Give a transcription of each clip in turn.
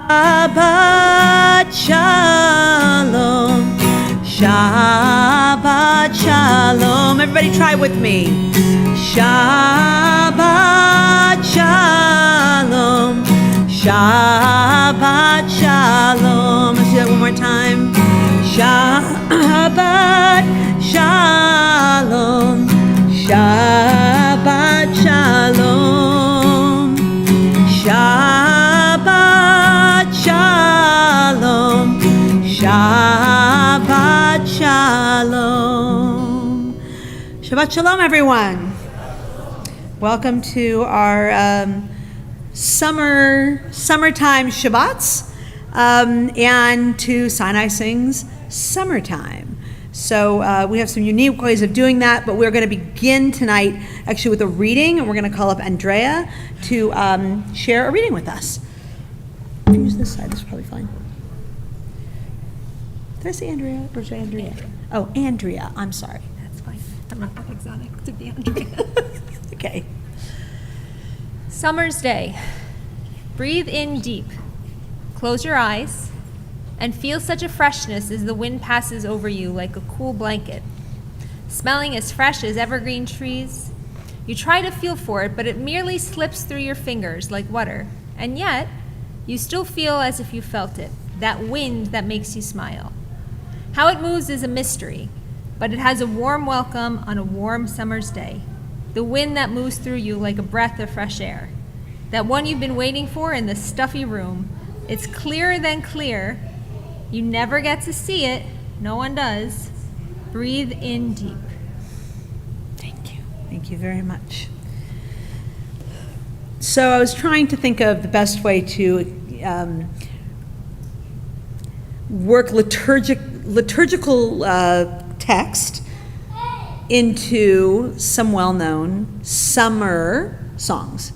Shabbat Shalom, Shabbat Shalom. Everybody try with me. Shabbat Shalom, Shabbat Shalom. Let's do that one more time. Shabbat Shalom, Shabbat Shalom, Shabbat Shalom, Shabbat Shalom. Shabbat Shalom, everyone. Welcome to our summertime Shabbats and to Sinai Sings Summertime. So we have some unique ways of doing that, but we're going to begin tonight actually with a reading, and we're going to call up Andrea to share a reading with us. If you use this side, this is probably fine. Did I say Andrea or say Andrea? Oh, Andrea. I'm sorry. That's fine. I'm not that exotic to be Andrea. Okay. Summer's day. Breathe in deep. Close your eyes and feel such a freshness as the wind passes over you like a cool blanket. Smelling as fresh as evergreen trees. You try to feel for it, but it merely slips through your fingers like water. And yet, you still feel as if you felt it, that wind that makes you smile. How it moves is a mystery, but it has a warm welcome on a warm summer's day. The wind that moves through you like a breath of fresh air. That one you've been waiting for in the stuffy room. It's clearer than clear. You never get to see it. No one does. Breathe in deep. Thank you. Thank you very much. So I was trying to think of the best way to work liturgical text into some well-known summer songs.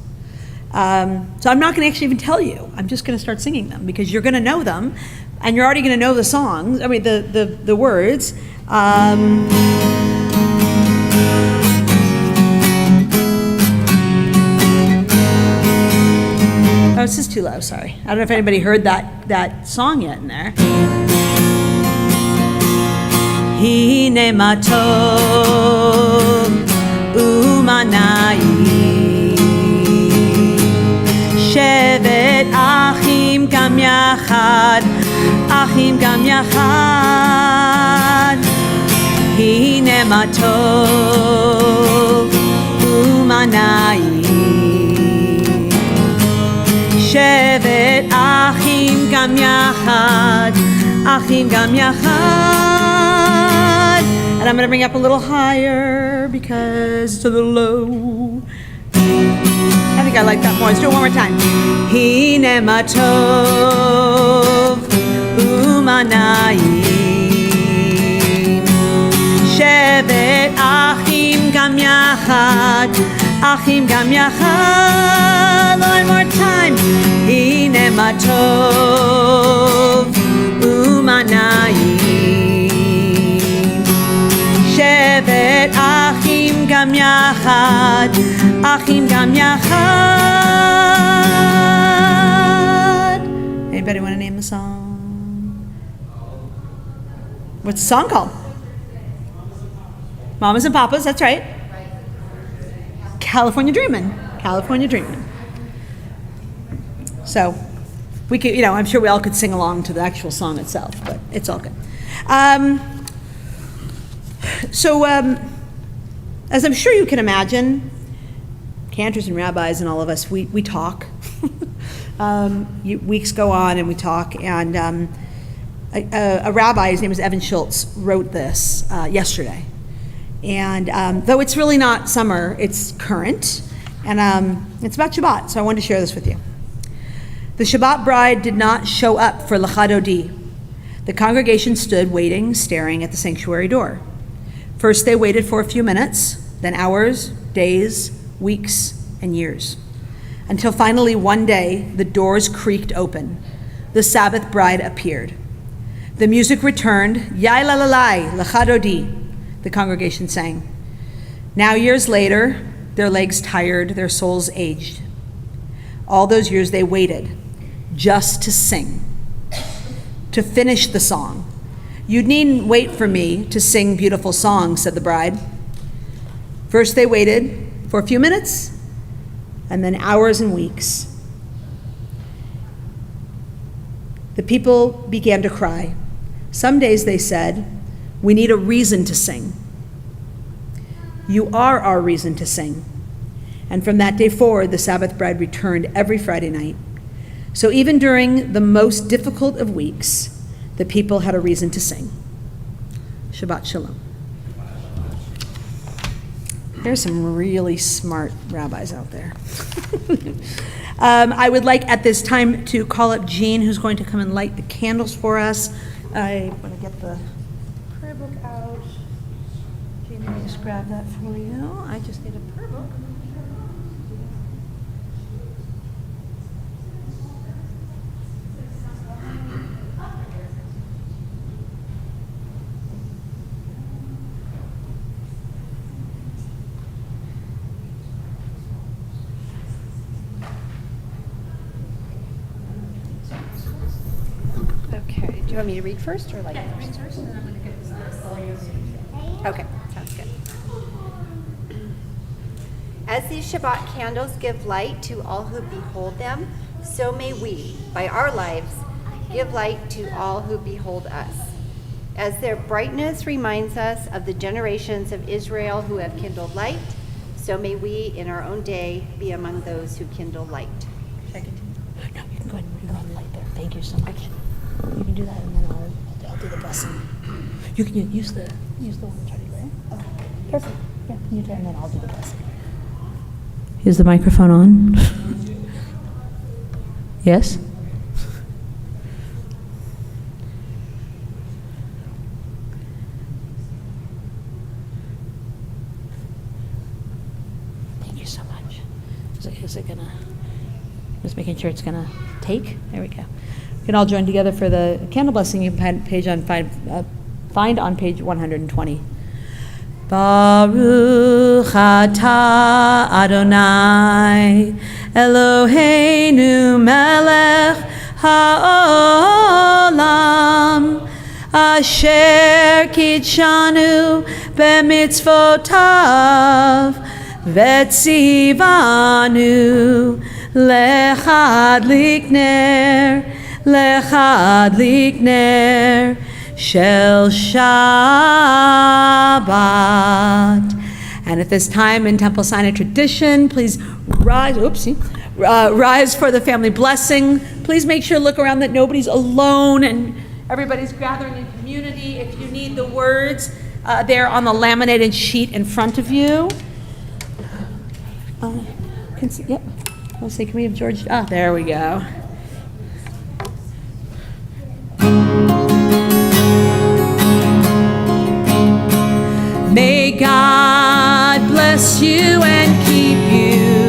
So I'm not going to actually even tell you. I'm just going to start singing them because you're going to know them, and you're already going to know the songs. I mean, the words. Oh, this is too low. Sorry. I don't know if anybody heard that song yet in there. Hine ma tov u'manai shevet achim gam yachad hine ma tov u'manai shevet achim gam yachad and I'm going to bring up a little higher because it's a little low. I think I like that more. Let's do it one more time. Hine ma tov u'manayim shevet achim gam yachad one more time. Hine ma tov u'manayim shevet achim gam yachad Anybody want to name the song? What's the song called? Mamas and Papas, that's right. California Dreamin'. So we could, I'm sure we all could sing along to the actual song itself, but it's all good. So as I'm sure you can imagine, cantors and rabbis and all of us, we talk. Weeks go on and we talk, and a rabbi, his name is Evan Schultz, wrote this yesterday. And though it's really not summer, it's current, and it's about Shabbat, so I wanted to share this with you. The Shabbat bride did not show up for L'chadodi. The congregation stood waiting, staring at the sanctuary door. First they waited for a few minutes, then hours, days, weeks, and years. Until finally one day, the doors creaked open. The Sabbath bride appeared. The music returned, Yai la la lai, L'chadodi, the congregation sang. Now years later, their legs tired, their souls aged. All those years they waited. just to sing, to finish the song. You needn't wait for me to sing beautiful songs, said the bride. First they waited for a few minutes, and then hours and weeks. The people began to cry. Some days they said, "We need a reason to sing." You are our reason to sing. And from that day forward, the Sabbath bread returned every Friday night. So even during the most difficult of weeks, the people had a reason to sing. Shabbat Shalom. There's some really smart rabbis out there. I would like at this time to call up Jean, who's going to come and light the candles for us. I'm going to get the prayer book out. Jean, let me just grab that for you. I just need a prayer book. Okay, do you want me to read first or like first? Okay, sounds good. As these Shabbat candles give light to all who behold them, so may we, by our lives, give light to all who behold us. As their brightness reminds us of the generations of Israel who have kindled light, so may we in our own day be among those who kindle light. Should I continue? No, you can go ahead and light there. Thank you so much. You can do that, and then I'll do the blessing. You can use the one that's already lit. Okay, perfect. Yeah, you do, and then I'll do the blessing. Is the microphone on? Yes? Thank you so much. Is it gonna, just making sure it's gonna take? There we go. We can all join together for the candle blessing. You can find on page 120. Baruch atah Adonai Eloheinu melech haolam asher kitshanu b'mitzvotav v'tzivanu lechadlik ner Shel Shabbat. And at this time in Temple Sinai tradition, please rise, rise for the family blessing. Please make sure to look around that nobody's alone and everybody's gathering in community. If you need the words, they're on the laminated sheet in front of you. Yep. Let's see, can we have George? There we go. May God bless you and keep you.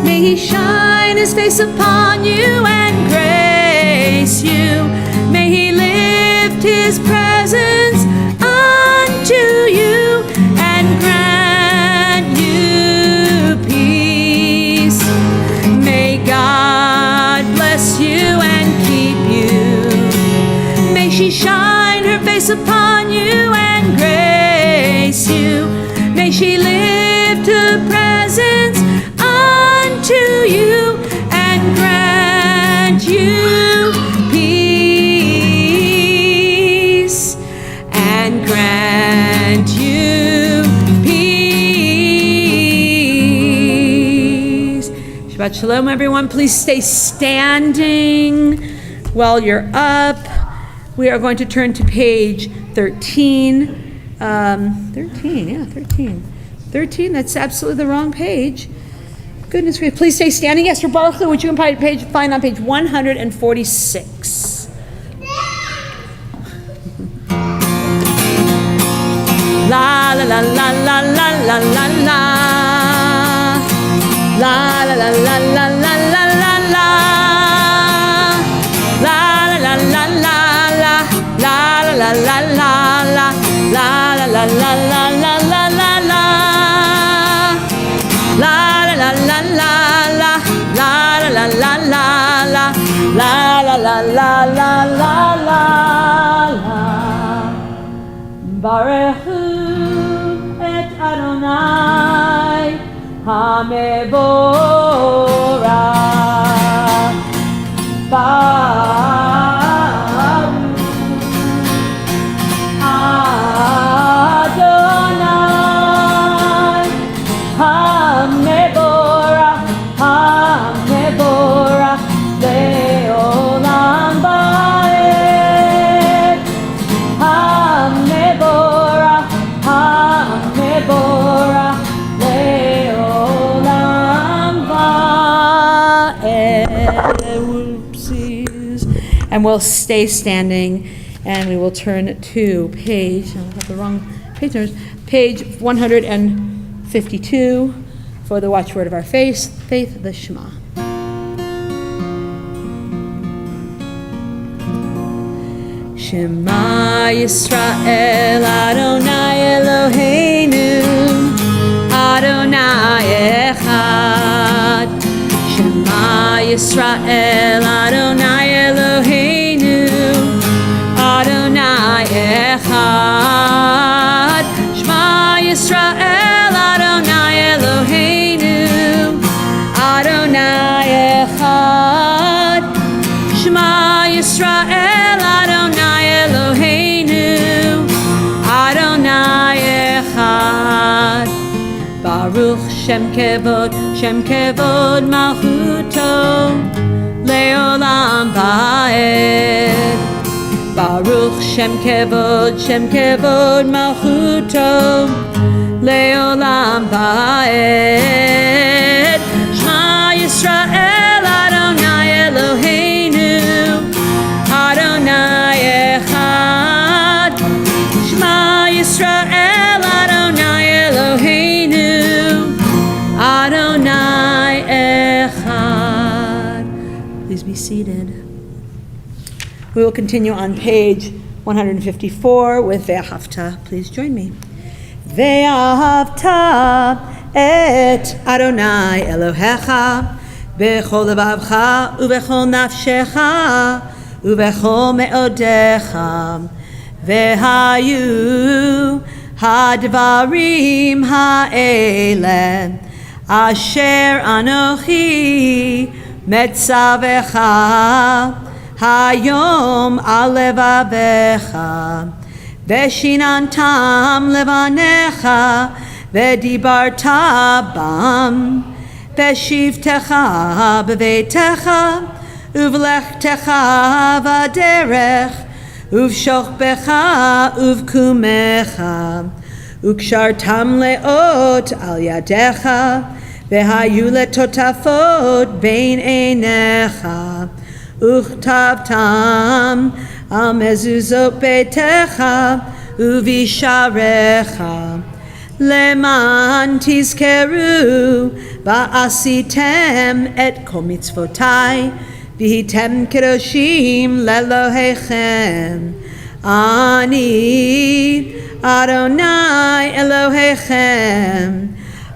May He shine His face upon you and grace you. May He lift His presence unto you and grant you peace. May God bless you and keep you. May she shine her face upon you and grace you. May she lift her presence unto you and grant you peace. And grant you peace. Shabbat Shalom, everyone. Please stay standing while you're up. We are going to turn to page 13. 13, that's absolutely the wrong page. Goodness gracious. Please stay standing. Esther Barkley, which you can find on page 146. La la la la la la la la la. La la la la la la la la la. La la la la la la. La la la la la la. La la la la la la la la la. La la la la la la. La la la la la la. la la la la la. Barechu et Adonai HaMevorach. Baruch Adonai HaMevorach, HaMevorach le'olam va'ed. HaMevorach, HaMevorach le'olam va'ed. Whoopsies. And we'll stay standing, and we will turn to page, I have the wrong page numbers, page 152 for the watchword of our faith, the Shema. Shema Yisrael Adonai Eloheinu Adonai Echad. Shema Yisrael Adonai Eloheinu Adonai Echad. Shema Yisrael Adonai Eloheinu Adonai Echad. Shema Yisrael Adonai Eloheinu Adonai Echad. Baruch Shem Kevod Malchuto Leolam Va'ed. Baruch Shem Kevod Malchuto Leolam Va'ed. Shema Yisrael Adonai Eloheinu Adonai Echad. Shema Yisrael Adonai Eloheinu Adonai Echad. Please be seated. We will continue on page 154 with Ve'ahavta. Please join me. Ve'ahavta et Adonai Elohecha b'chol levavcha u'b'chol nafshecha u'b'chol me'odecha. Ve'hayu hadvarim ha'ele asher anochi metzavecha hayom al levavecha veshinantam levanecha vedibarta bam veshivtecha bevetecha uvlechtecha vaderech uvshochbecha uvkumecha ukshartam leot al yadecha vehayu letotafot bein einecha Uchtavtam al mezuzot betecha uvisharecha leman tizkeru va'asitem et kol mitzvotai v'hitem kedoshim lelohechem. Ani Adonai Elohechem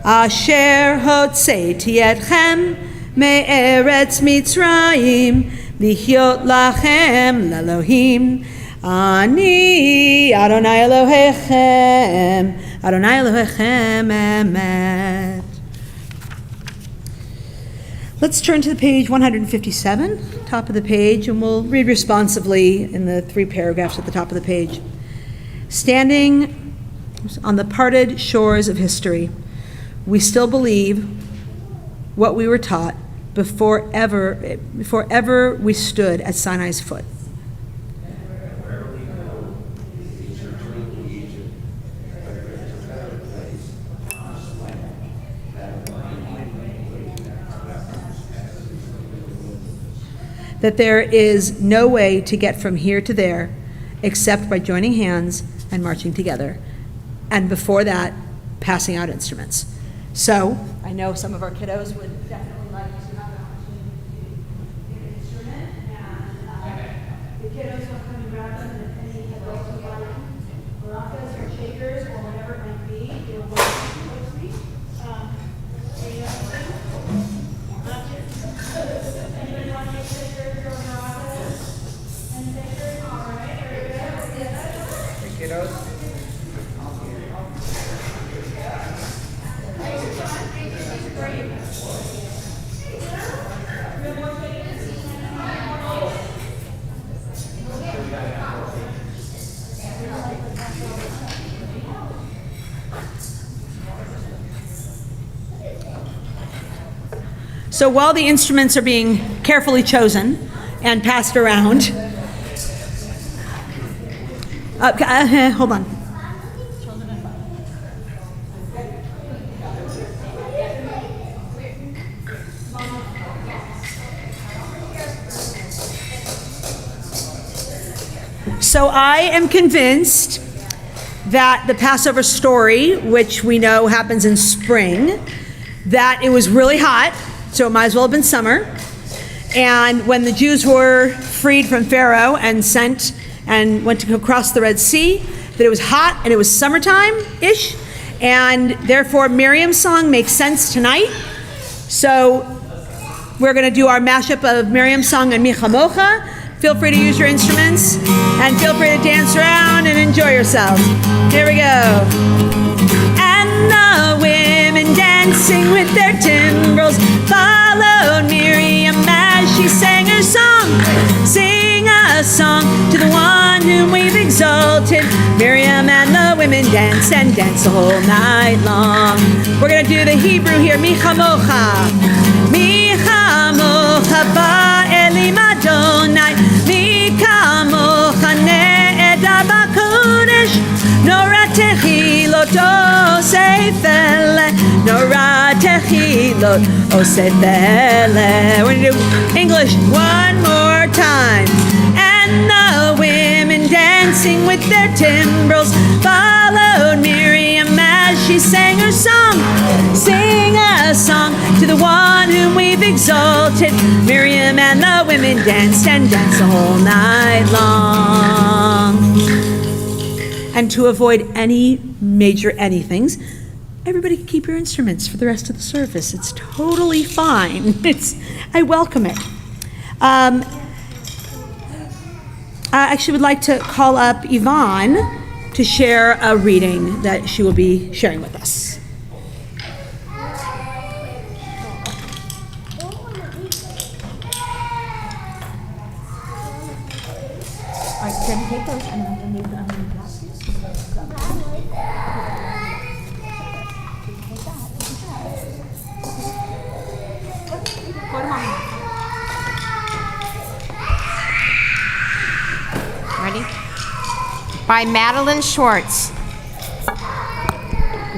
asher hotzeiti etchem me'eretz Mitzrayim Lihyot lachem l'Elohim. Ani Adonai Elohechem, Adonai Elohechem emet. Let's turn to page 157, top of the page, and we'll read responsively in the 3 paragraphs at the top of the page. Standing on the parted shores of history, we still believe what we were taught before ever we stood at Sinai's foot. That there is no way to get from here to there except by joining hands and marching together. And before that, passing out instruments. So, I know some of our kiddos would definitely like to have an opportunity to get an instrument, and the kiddos will come and grab them, and if any adults would like maracas or shakers or whatever it might be, they'll want to me. Anybody want to make shakers or maracas? So while the instruments are being carefully chosen and passed around, hold on. So I am convinced that the Passover story, which we know happens in spring, that it was really hot, so it might as well have been summer. And when the Jews were freed from Pharaoh and sent and went to cross the Red Sea, that it was hot and it was summertime-ish, and therefore Miriam's song makes sense tonight. So we're going to do our mashup of Miriam's song and Mi Chamocha. Feel free to use your instruments and feel free to dance around and enjoy yourselves. Here we go. And the women dancing with their timbrels followed Miriam as she sang her song. Sing a song to the one whom we've exalted. Miriam and the women danced and danced the whole night long. We're going to do the Hebrew here. Mi chamocha. Mi chamocha ba'elim Adonai. Mi kamocha ne'eda b'kodesh. Nora techilot osefele. Nora techilot osefele. We're going to do English one more time. And the women dancing with their timbrels followed Miriam as she sang her song. Sing a song to the one whom we've exalted. Miriam and the women danced and danced the whole night long. And to avoid any major anythings, everybody can keep your instruments for the rest of the service. It's totally fine. I welcome it. I actually would like to call up Yvonne to share a reading that she will be sharing with us. All right, can you take those and then leave them in the basket? Ready? By Madeline Schwartz. Is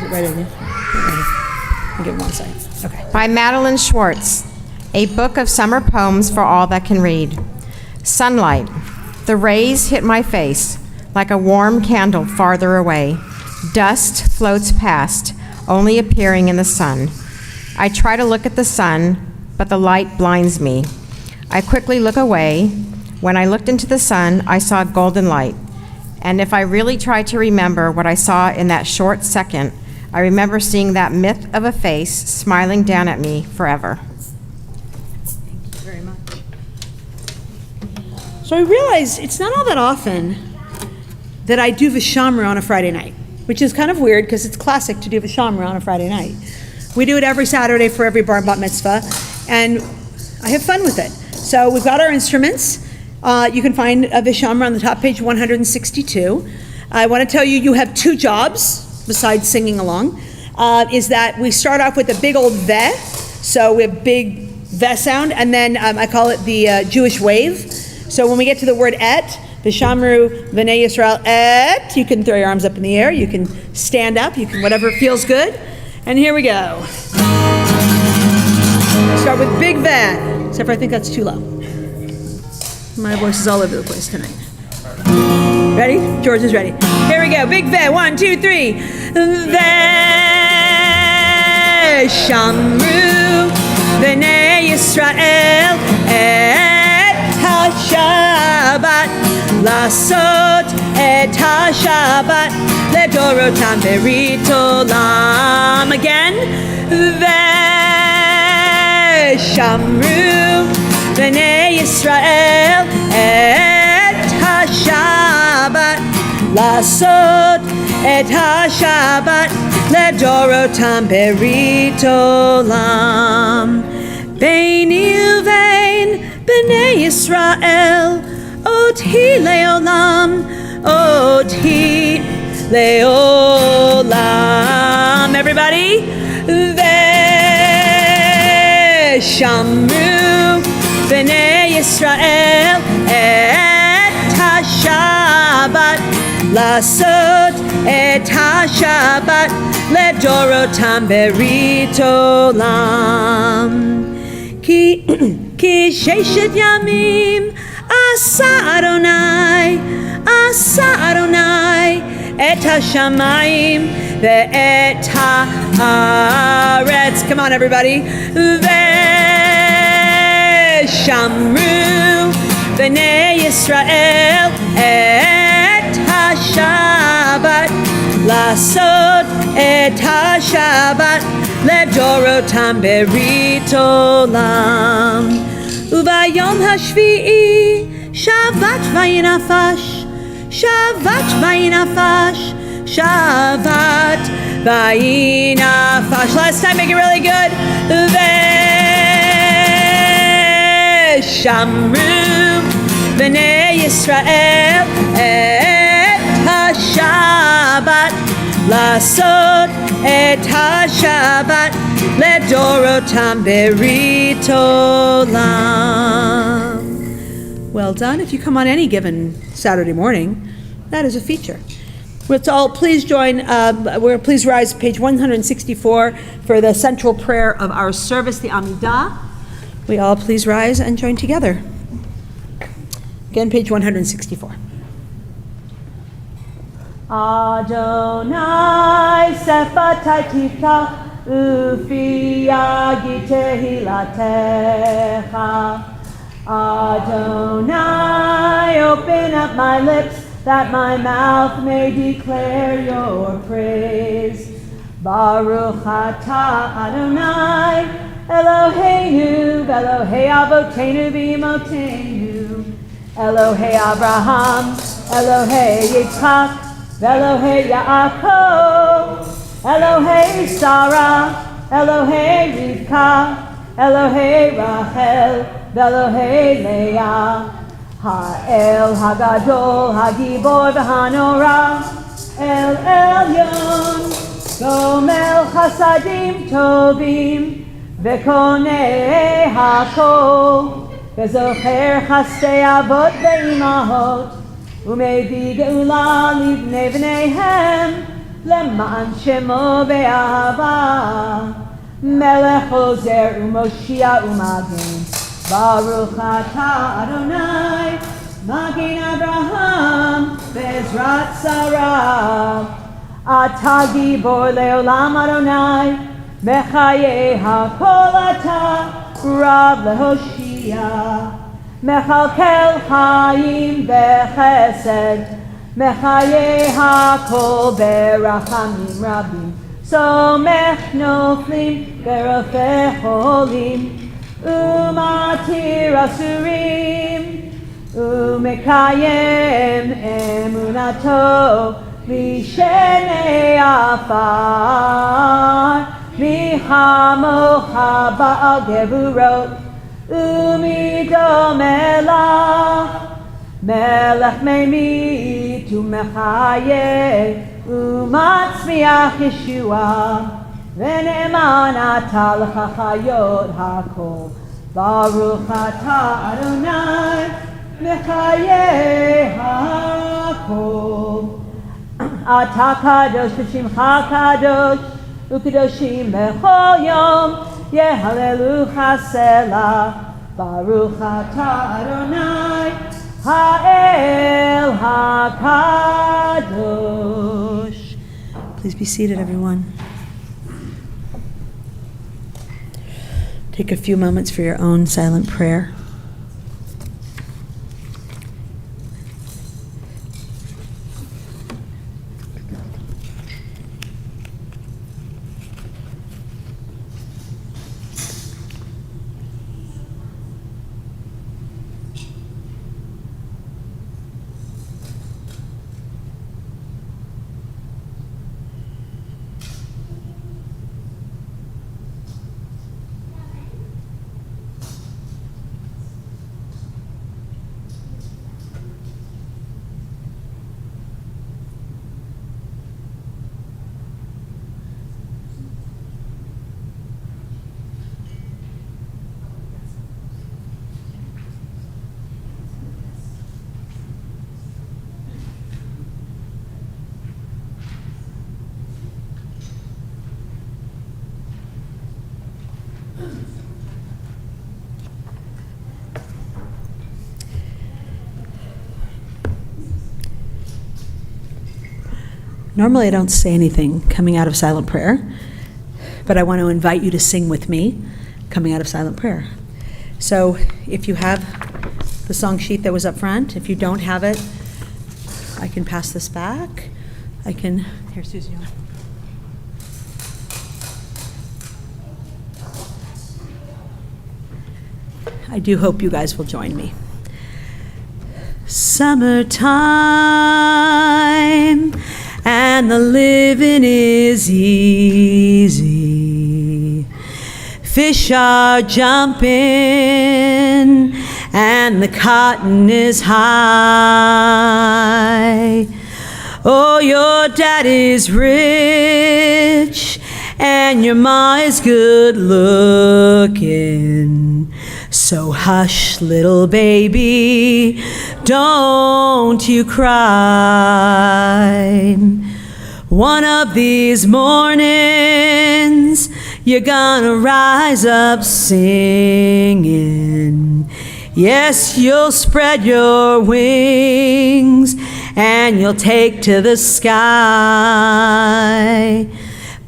it right over here? I'll give it 1 second. Okay. By Madeline Schwartz. A book of summer poems for all that can read. Sunlight. The rays hit my face like a warm candle farther away. Dust floats past, only appearing in the sun. I try to look at the sun, but the light blinds me. I quickly look away. When I looked into the sun, I saw golden light. And if I really tried to remember what I saw in that short second, I remember seeing that myth of a face smiling down at me forever. Thank you very much. So I realized it's not all that often that I do Vishamra on a Friday night, which is kind of weird because it's classic to do Vishamra on a Friday night. We do it every Saturday for every bar and bat mitzvah, and I have fun with it. So we've got our instruments. You can find a Vishamra on the top page 162. I want to tell you, you have 2 jobs besides singing along, is that we start off with a big old Veh, so we have big Veh sound, and then I call it the Jewish wave. So when we get to the word et, Vishamru V'nei Yisrael et, you can throw your arms up in the air, you can stand up, you can whatever feels good, and here we go. Start with big Veh, except for I think that's too low. My voice is all over the place tonight. Ready? George is ready. Here we go. Big Veh. 1, 2, 3. Veshamru B'nei Yisrael et ha-Shabbat Lasot et ha-Shabbat Ledorotam berit olam. Again. Veshamru B'nei Yisrael et ha-Shabbat לעשות את השבת לדורותם ברית עולם. ביני ובין בני ישראל, עוד היא לעולם, עוד היא לעולם. Everybody. ושמרו בני ישראל את השבת, לעשות את השבת לדורותם ברית עולם. כי ששת ימים עשה אדוני את השמיים ואת הארץ. Come on everybody. ושמרו בני ישראל את השבת, לעשות את השבת לדורותם ברית עולם. וביום השביעי שבת וינפש, שבת וינפש, שבת vayinafash. Last time, make it really good. Veshamru b'nei Yisrael et ha-Shabbat, lasot et ha-Shabbat ledorotam berit olam. Well done. If you come on any given Saturday morning, that is a feature. Let's all please join, please rise, page 164, for the central prayer of our service, the Amidah. We all please rise and join together. Again, page 164. Adonai sefatai tiftach ufi yagi tehilatecha. Adonai, open up my lips, that my mouth may declare your praise. Baruch atah Adonai, Eloheinu, Elohei Avotenu v'Imotenu, Elohei Abraham, Elohei Yitzchak, Elohei Yaakov, Elohei Sarah, Elohei Rivka, Elohei Rachel, Elohei Leah. Ha'el Hagadol, Hagibor v'Hanora, El Elyon, Gomel Chasadim Tovim, V'konei Hakol, V'zocher Chastei Avot Ve'imahot, U'mevi Geula Livnei V'neihem, Leman Shemo Be'ahava, Melech Ozer U'Moshia U'Magen, Baruch atah Adonai, Magen Abraham, Bezrat Sarah. Atah gibor leolam Adonai, Mechaye hakol atah, Rav lehoshia. Mechalkel chayim bechesed, Mechaye hakol berachamim rabim. Somech noflim berofeh cholim, Umatir asurim, umekayem emunato, vishenei afar, mihamocha ba'al geburot, umidomela, melech meimit umechaye, umatzmiach Yeshua. V'ne'eman atah l'chachayot hakol, Baruch atah Adonai, Mechayeh hakol. Atah kadosh v'shimcha kadosh, u'kadoshim b'chol yom, Yehalelucha selah, Baruch atah Adonai, ha'el hakadosh. Please be seated, everyone. Take a few moments for your own silent prayer. Normally, I don't say anything coming out of silent prayer, but I want to invite you to sing with me coming out of silent prayer. So if you have the song sheet that was up front, if you don't have it, I can pass this back. Here, Susie. I do hope you guys will join me. Summertime, and the living is easy. Fish are jumping, and the cotton is high. Oh, your daddy's rich, and your ma is good looking. So hush, little baby, don't you cry. One of these mornings, you're gonna rise up singing. Yes, you'll spread your wings and you'll take to the sky.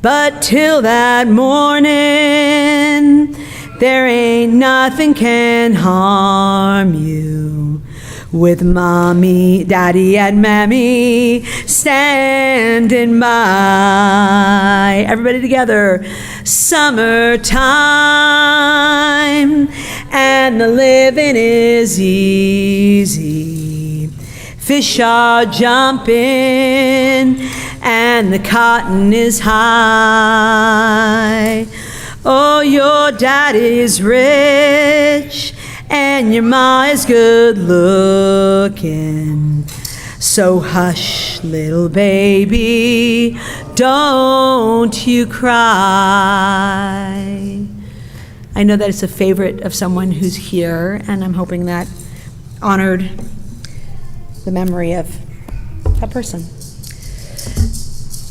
But till that morning, there ain't nothing can harm you. With mommy, daddy, and mammy standing by. Everybody together. Summertime, and the living is easy. Fish are jumping, and the cotton is high. Oh, your daddy's rich, and your ma is good looking. So hush, little baby, don't you cry. I know that it's a favorite of someone who's here, and I'm hoping that honored the memory of that person.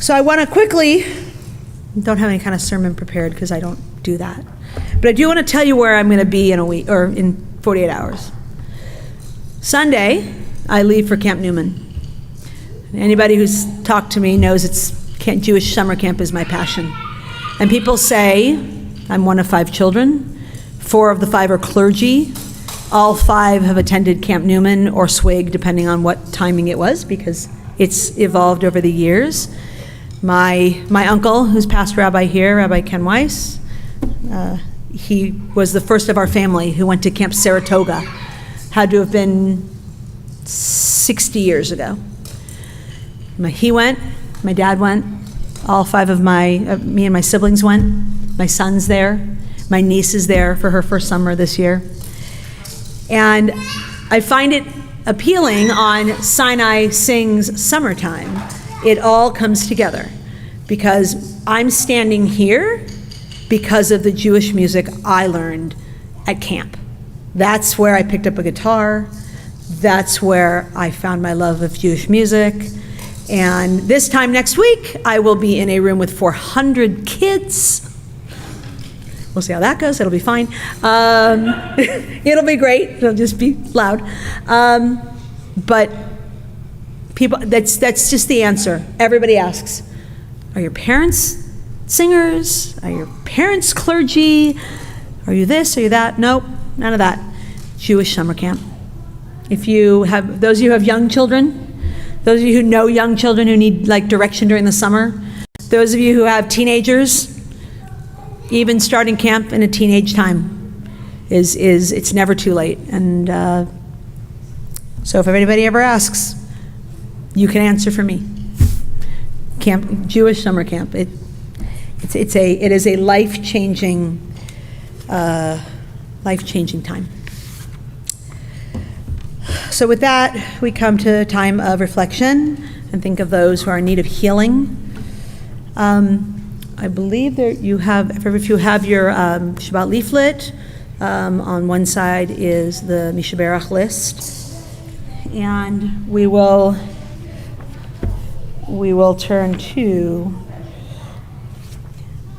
So I want to quickly, don't have any kind of sermon prepared because I don't do that. But I do want to tell you where I'm going to be in a week, or in 48 hours. Sunday, I leave for Camp Newman. Anybody who's talked to me knows Jewish summer camp is my passion. And people say, I'm one of 5 children. 4 of the 5 are clergy. All 5 have attended Camp Newman or SWIG, depending on what timing it was, because it's evolved over the years. My uncle, who's past rabbi here, Rabbi Ken Weiss, he was the first of our family who went to Camp Saratoga. Had to have been 60 years ago. He went, my dad went, all 5 of me and my siblings went. My son's there, my niece is there for her first summer this year. And I find it appealing on Sinai Sings Summertime. It all comes together because I'm standing here because of the Jewish music I learned at camp. That's where I picked up a guitar. That's where I found my love of Jewish music. And this time next week, I will be in a room with 400 kids. We'll see how that goes. It'll be fine. It'll be great. It'll just be loud. But people, that's just the answer. Everybody asks, are your parents singers? Are your parents clergy? Are you this? Are you that? Nope, none of that. Jewish summer camp. If you have, those of you who have young children, those of you who know young children who need direction during the summer, those of you who have teenagers, even starting camp in a teenage time it's never too late. And so if anybody ever asks, you can answer for me. Jewish summer camp. It is a life-changing time. So with that, we come to a time of reflection and think of those who are in need of healing. I believe that if you have your Shabbat leaflet, on one side is the Mishaberach list, and we will turn to,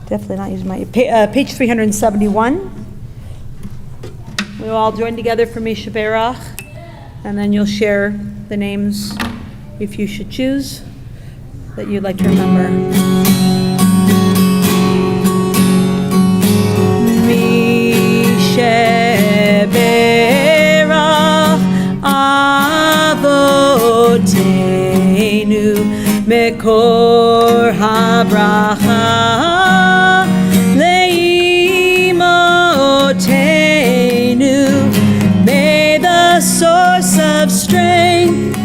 definitely not using my, page 371. We will all join together for Mishaberach, and then you'll share the names if you should choose. that you'd like to remember. Misheberach Avotenu Mekor HaBracha Leimotenu. May the source of strength,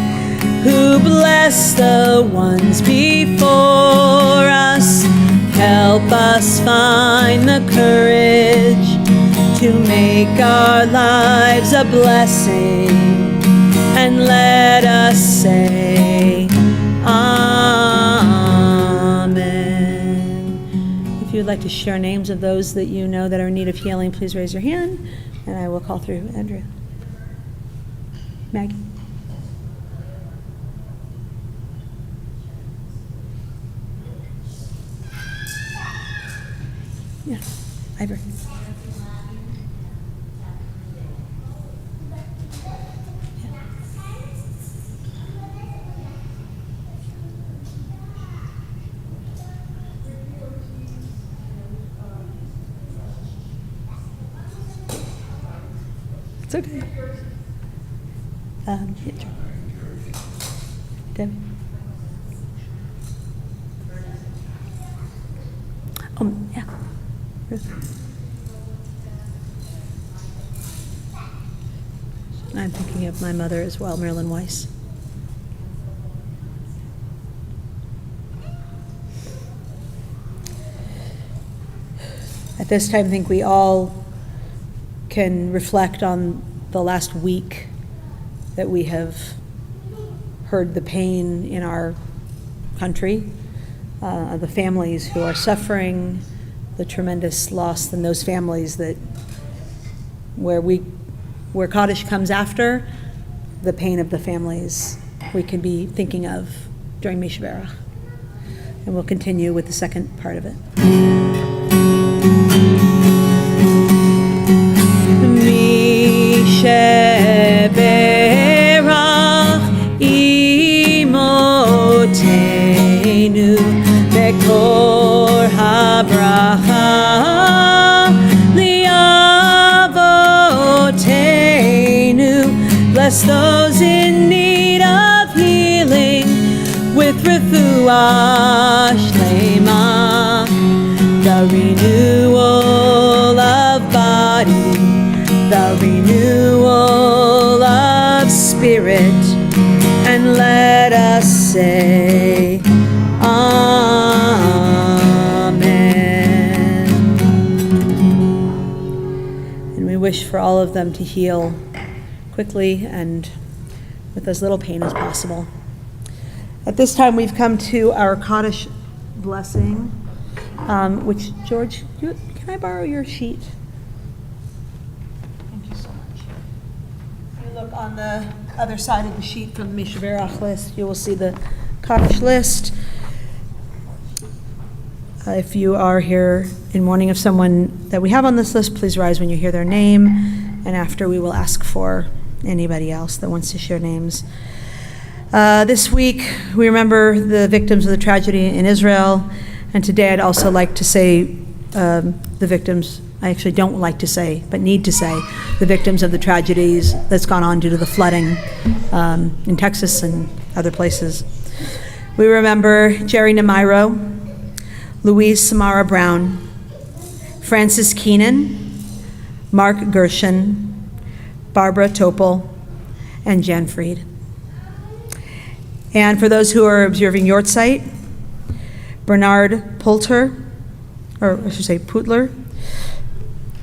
who bless the ones before us, help us find the courage to make our lives a blessing, and let us say Amen. If you'd like to share names of those that you know that are in need of healing, please raise your hand, and I will call through. Andrea. Maggie. Yeah, Ivor. It's okay. Yeah, sure. Debbie. Yeah. I'm thinking of my mother as well, Marilyn Weiss. At this time, I think we all can reflect on the last week that we have heard the pain in our country, the families who are suffering, the tremendous loss in those families that where Kaddish comes after, the pain of the families we can be thinking of during Misha B'Rach. And we'll continue with the second part of it. Misha B'Rach imotenu bekor habracha liavotenu. Bless those in need of healing with refuah shlema, the renewal of body, the renewal of spirit, and let us say Amen. And we wish for all of them to heal quickly and with as little pain as possible. At this time, we've come to our Kaddish blessing, which, George, can I borrow your sheet? Thank you so much. If you look on the other side of the sheet from the Misha B'Rach list, you will see the Kaddish list. If you are here in mourning of someone that we have on this list, please rise when you hear their name, and after we will ask for anybody else that wants to share names. This week, we remember the victims of the tragedy in Israel, and today I'd also like to say the victims, I actually don't like to say, but need to say, the victims of the tragedies that's gone on due to the flooding in Texas and other places. We remember Jerry Namiro, Louise Samara Brown, Francis Keenan, Mark Gershon, Barbara Topol, and Jan Fried. And for those who are observing Yortzeit, Bernard Putler,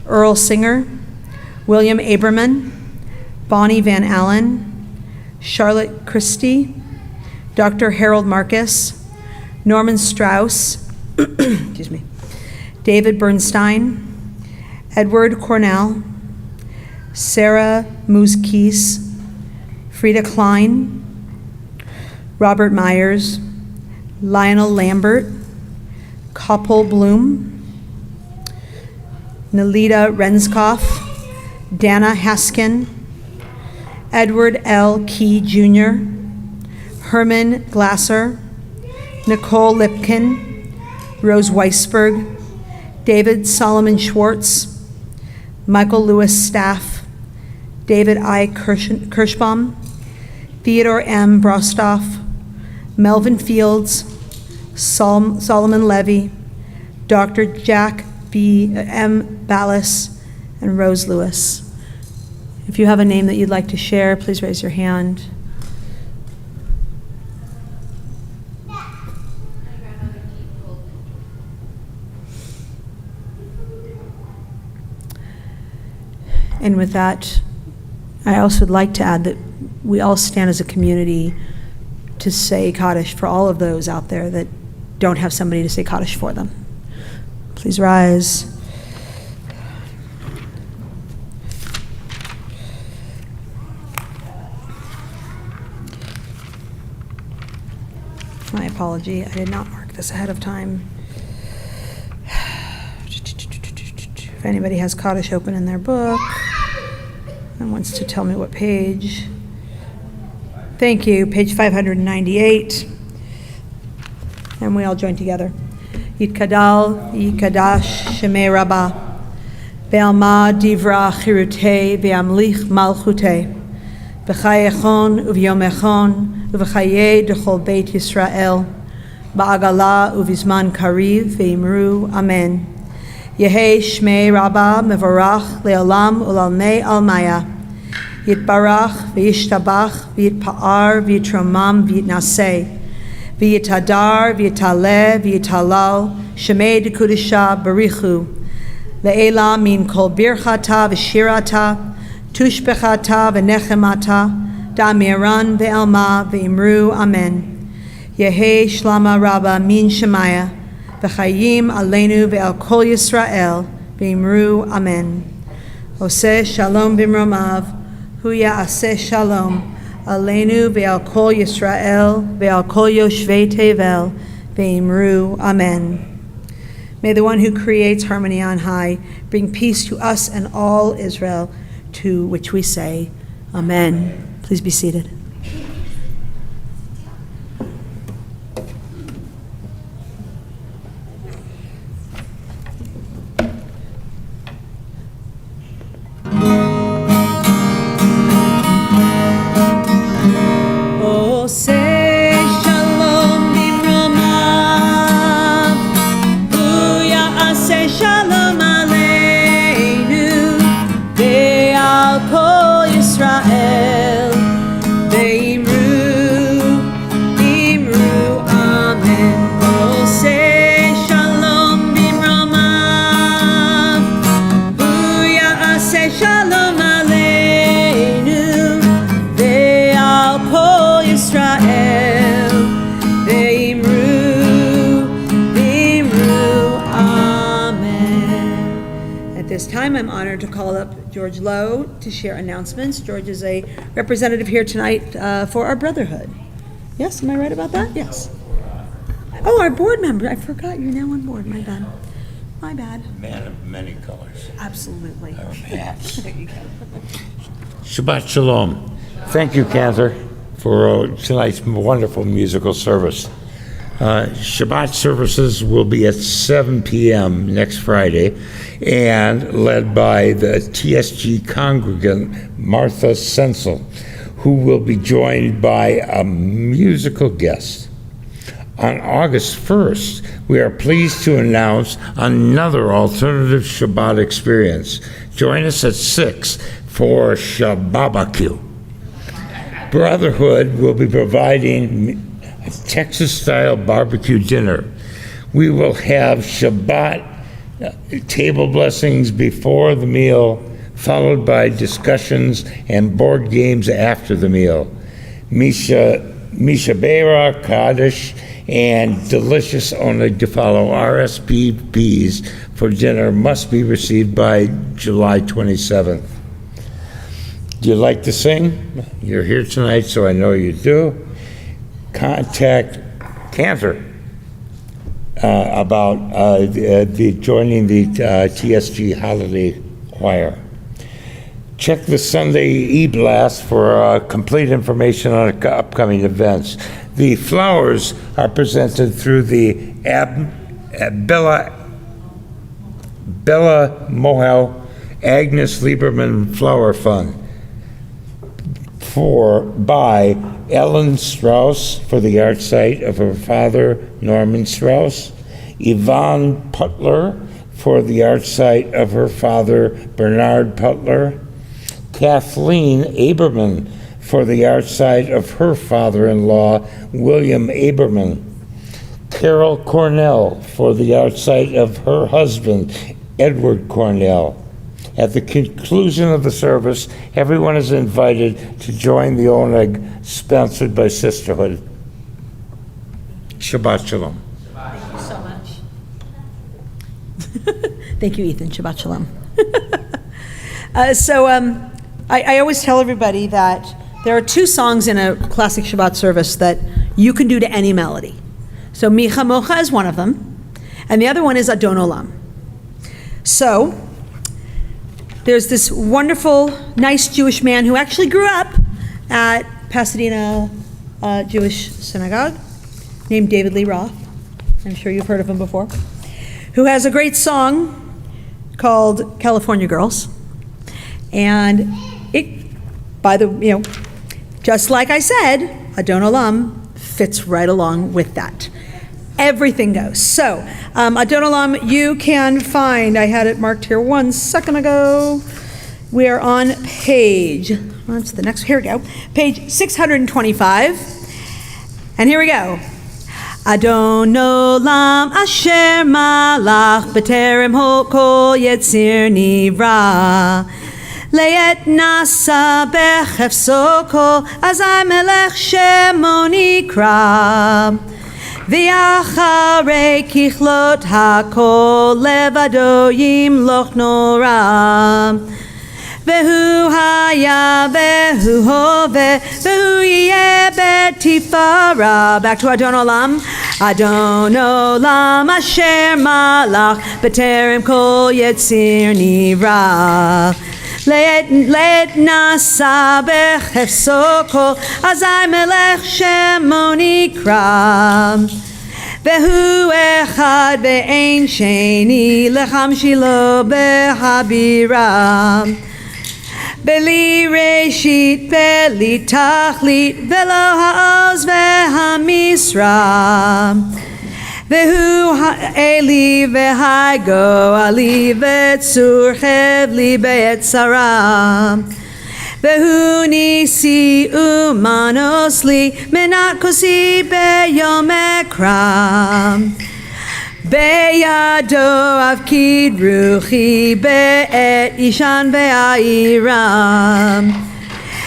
Earl Singer, William Aberman, Bonnie Van Allen, Charlotte Christie, Dr. Harold Marcus, Norman Strauss, excuse me, David Bernstein, Edward Cornell, Sarah Muskis, Frida Klein, Robert Myers, Lionel Lambert, Koppel Bloom, Nelita Renskoff, Dana Haskin, Edward L. Key Jr., Herman Glasser, Nicole Lipkin, Rose Weisberg, David Solomon Schwartz, Michael Lewis Staff, David I. Kirschbaum, Theodore M. Brostoff, Melvin Fields, Solomon Levy, Dr. Jack B. M. Ballas, and Rose Lewis. If you have a name that you'd like to share, please raise your hand. And with that, I also would like to add that we all stand as a community to say Kaddish for all of those out there that don't have somebody to say Kaddish for them. Please rise. My apology, I did not mark this ahead of time. If anybody has Kaddish open in their book and wants to tell me what page. Thank you, page 598. And we all join together. Yitkadal, Yikadash, Shemei Rabbah, Ve'alma Divra Chirutei, Ve'amlich Malchutei, B'chai Echon, U'v'yom Echon, U'v'chayei D'chol Beit Yisrael, Ba'agala U'vizman Kariv, Ve'imru, Amen. Yehei Shmei Rabbah Mevorach Le'olam U'lalmei Almaya, Yitbarach V'yishtabach V'yitpa'ar V'yitromam V'yitnaseh, V'yitadar V'yitaleh V'yitalal Shemei D'Kudisha Barichu Le'ela Min Kol Birchata V'shirata Tushbechata V'nechemata Da'miran Ve'elma Ve'imru Amen. Yehei Shlama Rabbah Min Shemaya V'chayim Aleinu Ve'al Kol Yisrael Ve'imru Amen. Oseh Shalom B'mromav Hu Ya'aseh Shalom Aleinu Ve'al Kol Yisrael Ve'al Kol Yoshvei Tevel Ve'imru Amen. May the one who creates harmony on high bring peace to us and all Israel, to which we say Amen. Please be seated. I'm honored to call up George Lowe to share announcements. George is a representative here tonight for our Brotherhood. Yes, am I right about that? Yes. Oh, our board member. I forgot you're now on board. My bad. My bad. Man of many colors. Absolutely. Our hats. There you go. Shabbat Shalom. Thank you, Cantor, for tonight's wonderful musical service. Shabbat services will be at 7 p.m. next Friday and led by the TSG congregant Martha Sensel, who will be joined by a musical guest. On August 1st, we are pleased to announce another alternative Shabbat experience. Join us at 6 for Shabbat. Brotherhood will be providing a Texas-style barbecue dinner. We will have Shabbat table blessings before the meal, followed by discussions and board games after the meal. Misha Beira, Kaddish, and delicious only to follow RSVPs for dinner must be received by July 27th. Do you like to sing? You're here tonight, so I know you do. Contact Cantor about joining the TSG Holiday Choir. Check the Sunday e-blast for complete information on upcoming events. The flowers are presented through the Bella Mohel Agnes Lieberman Flower Fund by Ellen Strauss for the art site of her father, Norman Strauss, Yvonne Putler for the art site of her father, Bernard Putler, Kathleen Aberman for the art site of her father-in-law, William Aberman, Carol Cornell for the art site of her husband, Edward Cornell. At the conclusion of the service, everyone is invited to join the Oneg sponsored by Sisterhood. Shabbat Shalom. Thank you so much. Thank you, Ethan. Shabbat Shalom. I always tell everybody that there are 2 songs in a classic Shabbat service that you can do to any melody. So Micha Mocha is one of them, and the other one is Adon Olam. So there's this wonderful, nice Jewish man who actually grew up at Pasadena Jewish Synagogue named David Lee Roth. I'm sure you've heard of him before. Who has a great song called California Girls. And just like I said, Adon Olam fits right along with that. Everything goes. So, Adon Olam, you can find, I had it marked here 1 second ago. We are on page, what's the next, here we go, page 625. And here we go. Adon Olam asher malach b'terem kol yetzir nivra. Le'et nasa bechefso kol azai melech shemo nikra. V'acharei kichlot hakol levado yimloch nora. Vehu haya vehu hove vehu yeh betifara. Back to Adon Olam. Adon Olam asher malach b'terem kol yetzir nivra. Let nasa bechefso kol azai melech shemo nikra. Vehu echad ve'ein sheni lecham shilo behabira. Beli reshit beli tachlit velo ha'oz ve'hamisra. Vehu eli v'haigo ali v'tzur chevli be'etzara. Vehu nisi umanos li menat kosi beyom ekram. Beyado avkid ruchi be'et ishan ve'airam.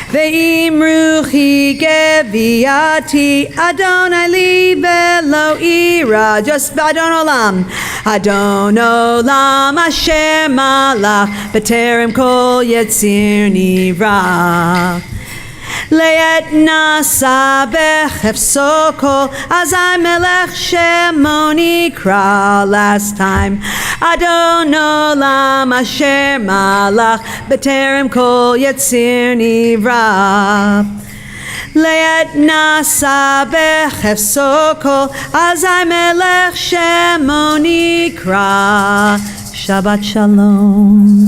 Ve'im ruchi geviati Adonai li velo ira. Just Adon Olam. Adon Olam asher malach b'terem kol yetzir nivra. Le'et nasa bechefso kol azai melech shemo nikra. Last time. Adon Olam asher malach b'terem kol yetzir nivra. Le'et nasa bechefso kol azai melech shemo nikra. Shabbat Shalom.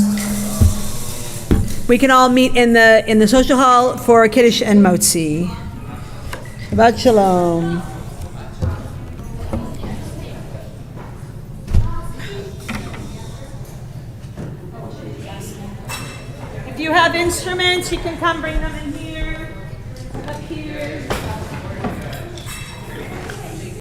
We can all meet in the social hall for Kiddush and Motzi. Shabbat Shalom. If you have instruments, you can come bring them in here.